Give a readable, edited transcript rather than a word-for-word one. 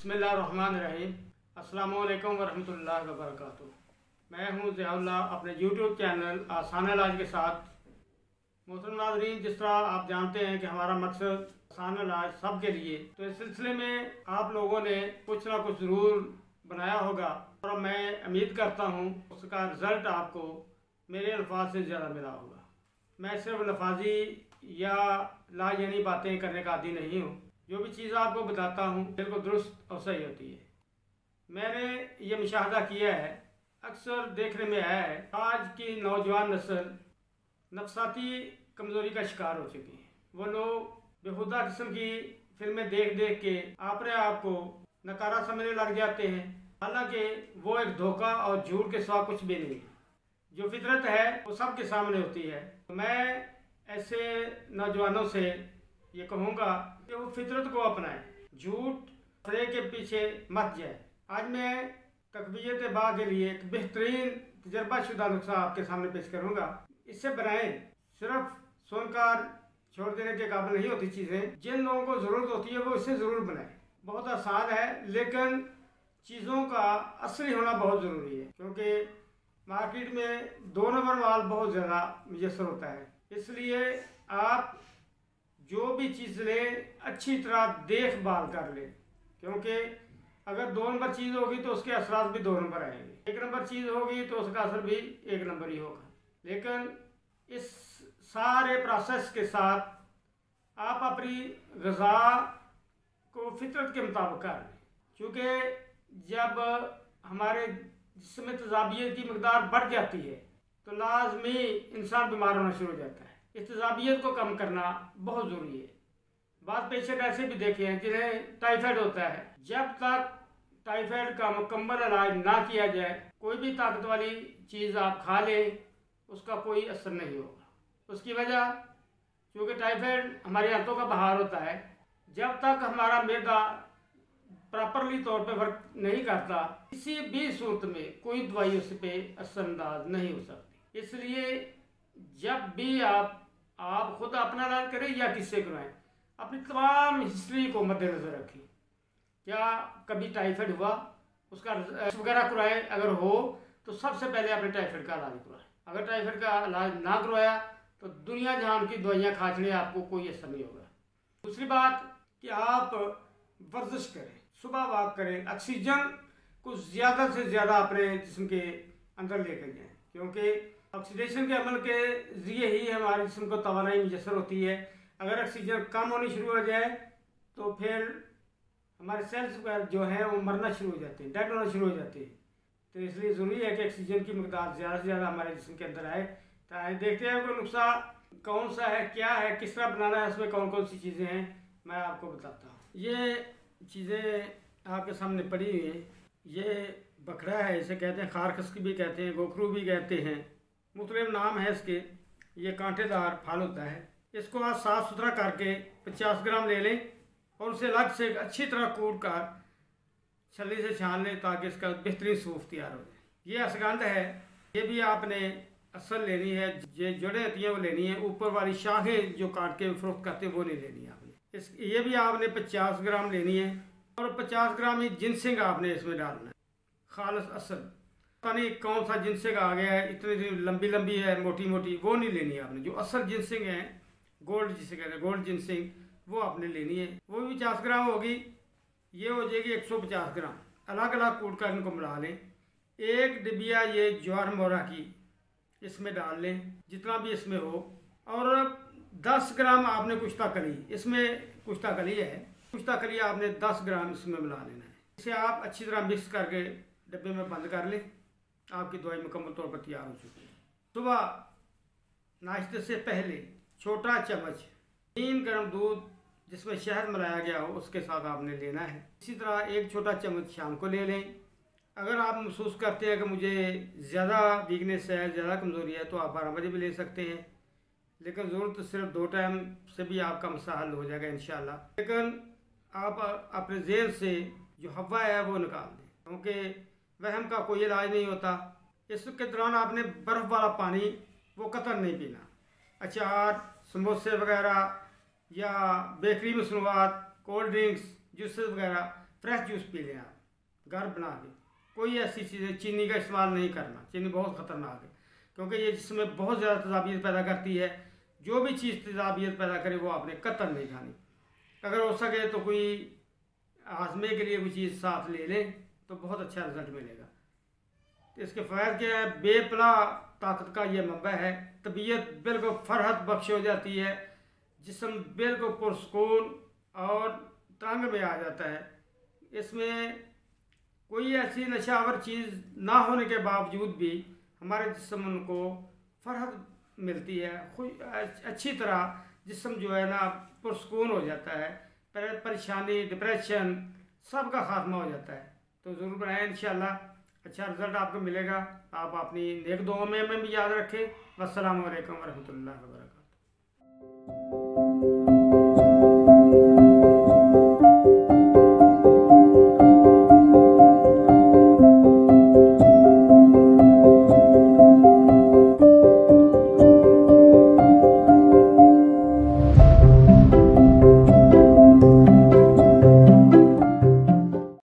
बिस्मिल्लाहिर्रहमानिर्रहीम। अस्सलामुअलैकुम वरहमतुल्लाहि वबरकातुहू। मैं हूँ ज़ियाउल्लाह, अपने यूट्यूब चैनल आसान इलाज के साथ। मोहतरम नाज़रीन, जिस तरह आप जानते हैं कि हमारा मकसद आसान इलाज सब के लिए, तो इस सिलसिले में आप लोगों ने कुछ ना कुछ ज़रूर बनाया होगा और मैं उम्मीद करता हूँ उसका रिज़ल्ट आपको मेरे अल्फाज से ज़्यादा मिला होगा। मैं सिर्फ लफाजी या लाजनी बातें करने का आदी नहीं हूँ। जो भी चीज़ आपको बताता हूँ बिल्कुल दुरुस्त और सही होती है। मैंने ये मुशाहदा किया है, अक्सर देखने में आया है, आज की नौजवान नस्ल नफसाती कमज़ोरी का शिकार हो चुकी है। वो लोग बेहुदा किस्म की फिल्में देख देख के अपने आप को नकारा समझने लग जाते हैं, हालांकि वो एक धोखा और झूठ के सिवा कुछ भी नहीं है। जो फितरत है वो सबके सामने होती है। मैं ऐसे नौजवानों से ये कहूँगा कि वो फितरत को अपनाएं, झूठ फरे के पीछे मत जाए। आज मैं तकबीयत बा के लिए एक बेहतरीन तजर्बाशुदा नुस्खा आपके सामने पेश करूँगा। इससे बनाएं, सिर्फ सुनकर छोड़ देने के काबिल नहीं होती चीज़ें। जिन लोगों को ज़रूरत होती है वो इससे ज़रूर बनाएं। बहुत आसान है, लेकिन चीज़ों का असली होना बहुत ज़रूरी है, क्योंकि मार्केट में 2 नंबर माल बहुत ज़्यादा मुयसर होता है। इसलिए आप जो भी चीज़ लें अच्छी तरह देखभाल कर लें, क्योंकि अगर 2 नंबर चीज़ होगी तो उसके असरात भी 2 नंबर आएंगे। 1 नंबर चीज़ होगी तो उसका असर भी 1 नंबर ही होगा। लेकिन इस सारे प्रोसेस के साथ आप अपनी ग़िज़ा को फितरत के मुताबिक कर लें, क्योंकि जब हमारे जिस्म में तेज़ाबियत की मकदार बढ़ जाती है तो लाजमी इंसान बीमार होना शुरू हो जाता है। इस तेज़ाबियत को कम करना बहुत ज़रूरी है। बात पेशेंट ऐसे भी देखे हैं जिन्हें टाइफाइड होता है। जब तक टाइफाइड का मुकम्मल इलाज ना किया जाए, कोई भी ताकत वाली चीज़ आप खा लें उसका कोई असर नहीं होगा। उसकी वजह, क्योंकि टाइफाइड हमारे आंतों का बहार होता है, जब तक हमारा मैदा प्रॉपरली तौर पे वर्क नहीं करता, किसी भी सूरत में कोई दवाई उस पर असरअंदाज नहीं हो सकती। इसलिए जब भी आप खुद अपना इलाज करें या किससे कराएं, अपनी तमाम हिस्ट्री को मद्देनजर रखें। क्या कभी टाइफाइड हुआ, उसका वगैरह कराएं। अगर हो तो सबसे पहले अपने टाइफाइड का इलाज कराएं। अगर टाइफाइड का इलाज ना करवाया तो दुनिया जहान की दवाइयाँ खाने आपको कोई असर नहीं होगा। दूसरी बात कि आप वर्जिश करें, सुबह वॉक करें, ऑक्सीजन को ज़्यादा से ज़्यादा अपने जिस्म के अंदर लेकर जाएं, क्योंकि ऑक्सीडेशन के अमल के ज़रिए ही हमारे जिस्म को तवानाई मुयसर होती है। अगर ऑक्सीजन कम होनी शुरू हो जाए तो फिर हमारे सेल्स जो हैं वो मरना शुरू हो जाते हैं, डेड होना शुरू हो जाते हैं। तो इसलिए ज़रूरी है कि ऑक्सीजन की मकदार ज़्यादा से ज़्यादा हमारे जिस्म के अंदर आए। तो देखते हैं कोई नुस्खा कौन सा है, क्या है, किस तरह बनाना है, उसमें कौन कौन सी चीज़ें हैं, मैं आपको बताता हूँ। ये चीज़ें आपके सामने पड़ी हुई हैं। ये बकरा है, इसे कहते हैं खारखसकी भी कहते हैं, गोखरू भी कहते हैं, मुख्तलिफ नाम है इसके। ये कांटेदार फल होता है। इसको आप साफ़ सुथरा करके 50 ग्राम ले लें और उसे अलग से अच्छी तरह कूट कर छल्ली से छान लें, ताकि इसका बेहतरीन सूफ तैयार हो जाए। ये असगंध है, ये भी आपने असल लेनी है। ये जड़ें होती हैं वो लेनी है, ऊपर वाली शाखें जो काट के फरोख्त करते हैं वो नहीं लेनी है आपने। ये भी आपने 50 ग्राम लेनी है और 50 ग्राम ही जिनसिंग आपने इसमें डालना है, खालिस असल। पता नहीं कौन सा जिनसिंग आ गया है, इतनी लंबी लंबी है, मोटी मोटी, वो नहीं लेनी है आपने। जो असल जिनसिंग है, गोल्ड जिसे कहते हैं, गोल्ड जिनसिंग, वो आपने लेनी है। वो भी 50 ग्राम होगी। ये हो जाएगी 150 ग्राम। अलग अलग कूट कर इनको मिला लें। 1 डिबिया ये ज्वार मोरा की इसमें डाल लें, जितना भी इसमें हो। और 10 ग्राम आपने कुश्ता कली, इसमें कुश्ता कली है, कुश्ता कली आपने 10 ग्राम इसमें मिला लेना है। इसे आप अच्छी तरह मिक्स करके डब्बे में बंद कर लें। आपकी दवाई मुकम्मल तौर पर तैयार हो चुकी है। सुबह नाश्ते से पहले छोटा चम्मच 3 गर्म दूध जिसमें शहद मिलाया गया हो उसके साथ आपने लेना है। इसी तरह 1 छोटा चम्मच शाम को ले लें। अगर आप महसूस करते हैं कि मुझे ज़्यादा वीकनेस है, ज़्यादा कमज़ोरी है, तो आप 12 बजे भी ले सकते हैं। लेकिन ज़रूरत सिर्फ 2 टाइम से भी आपका मसला हल हो जाएगा इंशाल्लाह। लेकिन आप अपने ज़हन से जो हवा है वो निकाल दें, क्योंकि वहम का कोई इलाज नहीं होता। इसके दौरान आपने बर्फ़ वाला पानी वो कतई नहीं पीना। अचार, समोसे वगैरह या बेकरी मसनूआत, कोल्ड ड्रिंक्स, जूसेस वगैरह फ्रेश जूस पी लें आप घर बना के। कोई ऐसी चीज़ें, चीनी का इस्तेमाल नहीं करना, चीनी बहुत ख़तरनाक है क्योंकि ये जिसमें बहुत ज़्यादा तेज़ाबियत पैदा करती है। जो भी चीज़ तेज़ाबियत पैदा करे वो आपने कतई नहीं खानी। अगर हो सके तो कोई हाजमे के लिए कोई चीज़ साथ ले लें तो बहुत अच्छा रिजल्ट मिलेगा। तो इसके फ़ायदे क्या है, बेपना ताकत का ये मंबा है। तबीयत बिल्कुल फरहत बख्श हो जाती है, जिस्म बिल्कुल पुरस्कून और तंग में आ जाता है। इसमें कोई ऐसी नशावर चीज़ ना होने के बावजूद भी हमारे जिस्म को फरहत मिलती है, अच्छी तरह जिस्म जो है ना पुरस्कून हो जाता है। परेशानी, डिप्रेशन सब का खात्मा हो जाता है। तो ज़रूर बनाएं, इंशाल्लाह अच्छा रिज़ल्ट आपको मिलेगा। आप अपनी नेक दुआओं में भी याद रखें। वस्सलामु अलैकुम वरहमतुल्लाहि वबरकातुहू।